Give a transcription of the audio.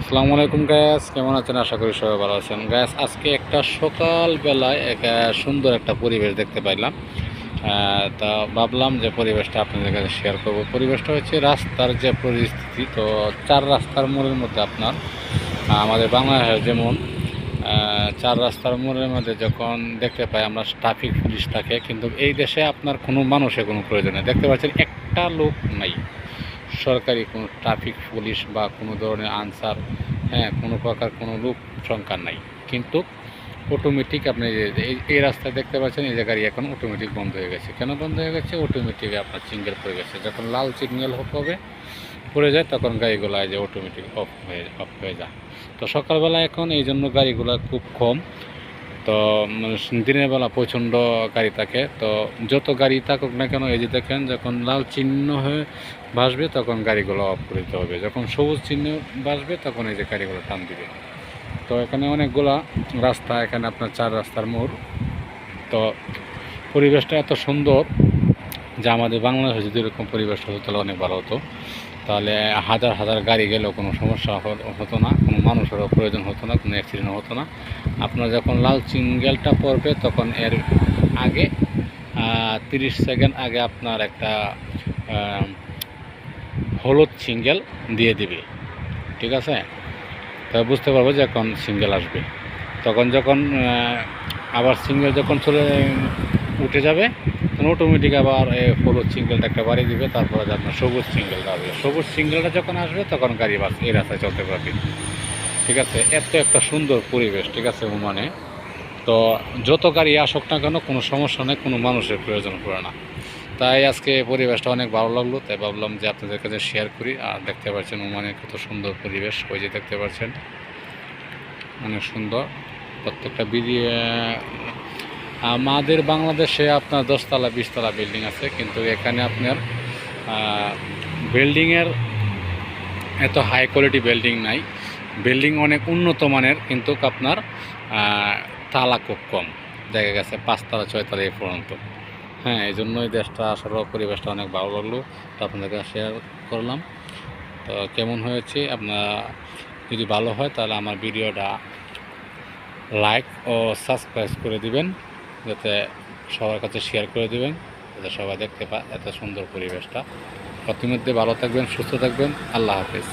আসসালামু আলাইকুম গ্যাস, কেমন আছেন? আশা করি সবাই ভালো আছেন। গ্যাস, আজকে একটা সকালবেলায় সুন্দর একটা পরিবেশ দেখতে পাইলাম। তা ভাবলাম যে পরিবেশটা আপনাদের কাছে শেয়ার করব। পরিবেশটা হচ্ছে রাস্তার যে পরিস্থিতি। তো চার রাস্তার মোড়ের মধ্যে আপনার আমাদের বাংলাদেশে যেমন চার রাস্তার মোড়ের মধ্যে যখন দেখতে পাই আমরা ট্রাফিক পুলিশ থাকে, কিন্তু এই দেশে আপনার কোনো মানুষের কোনো প্রয়োজন নেই। দেখতে পাচ্ছেন একটা লোক নাই, সরকারি কোনো ট্রাফিক পুলিশ বা কোনো ধরনের আনসার, কোনো প্রকার কোনো লোক সংখ্যা নাই। কিন্তু অটোমেটিক আপনি এই রাস্তায় দেখতে পাচ্ছেন এই যে গাড়ি এখন অটোমেটিক বন্ধ হয়ে গেছে। কেন বন্ধ হয়ে গেছে? অটোমেটিক আপনার সিগন্যাল পড়ে গেছে। যখন লাল সিগন্যাল হবে পড়ে যায় তখন গাড়িগুলো যে অটোমেটিক অফ হয়ে যায়। তো সকালবেলা এখন এই জন্য গাড়িগুলো খুব কম। তো দিনের বেলা প্রচণ্ড গাড়ি থাকে। তো যত গাড়ি থাকুক না কেন, এই যে দেখেন যখন লাল চিহ্ন হয়ে ভাসবে তখন গাড়িগুলো অফ করে দিতে হবে, যখন সবুজ চিহ্ন ভাসবে তখন এই যে গাড়িগুলো টান দিবে। তো এখানে অনেকগুলা রাস্তা, এখানে আপনার চার রাস্তার মোড়। তো পরিবেশটা এত সুন্দর যে আমাদের বাংলাদেশে যদি এরকম পরিবেশ হতো তাহলে অনেক ভালো হতো। তাহলে হাজার হাজার গাড়ি গেলেও কোনো সমস্যা হতো না, কোনো মানুষেরও প্রয়োজন হতো না, কোনো অ্যাক্সিডেন্ট হতো না। আপনার যখন লাল সিগন্যালটা পড়বে তখন এর আগে 30 সেকেন্ড আগে আপনার একটা হলুদ সিগন্যাল দিয়ে দিবে, ঠিক আছে? তা বুঝতে পারবো যে এখন সিগন্যাল আসবে। তখন যখন আবার সিগন্যাল যখন উঠে যাবে তখন অটোমেটিক আবার হলুদ সিগন্যালটা একটা বাড়িয়ে দিবে, তারপরে আপনার সবুজ সিগন্যালটা আসবে। সবুজ সিগন্যালটা যখন আসবে তখন গাড়ি বাস এই রাস্তায় চলতে পারবে, ঠিক আছে? এত একটা সুন্দর পরিবেশ, ঠিক আছে ওমানে। তো যত গাড়ি আসুক না কেন কোনো সমস্যা নেই, কোনো মানুষের প্রয়োজন পড়ে না। তাই আজকে পরিবেশটা অনেক ভালো লাগলো, তাই ভাবলাম যে আপনাদের কাছে শেয়ার করি। আর দেখতে পাচ্ছেন ওমানে কত সুন্দর পরিবেশ, ওই যে দেখতে পাচ্ছেন অনেক সুন্দর প্রত্যেকটা আমাদের বাংলাদেশে আপনার 10তলা 20তলা বিল্ডিং আছে, কিন্তু এখানে আপনার বিল্ডিংয়ের এত হাই কোয়ালিটি বিল্ডিং নাই। বিল্ডিং অনেক উন্নত মানের, কিন্তু আপনার তালা খুব কম, দেখা গেছে 5তলা 6তলা এই পর্যন্ত। এই জন্যই দেশটা আসলে পরিবেশটা অনেক ভালো লাগলো, তো আপনাদেরকে শেয়ার করলাম। তো কেমন হয়েছে আপনার যদি ভালো হয় তাহলে আমার ভিডিওটা লাইক ও সাবস্ক্রাইব করে দিবেন, যাতে সবার কাছে শেয়ার করে দিবেন, যাতে সবাই দেখতে পায় এত সুন্দর পরিবেশটা। প্রতিমধ্যে ভালো থাকবেন, সুস্থ থাকবেন। আল্লাহ হাফেজ।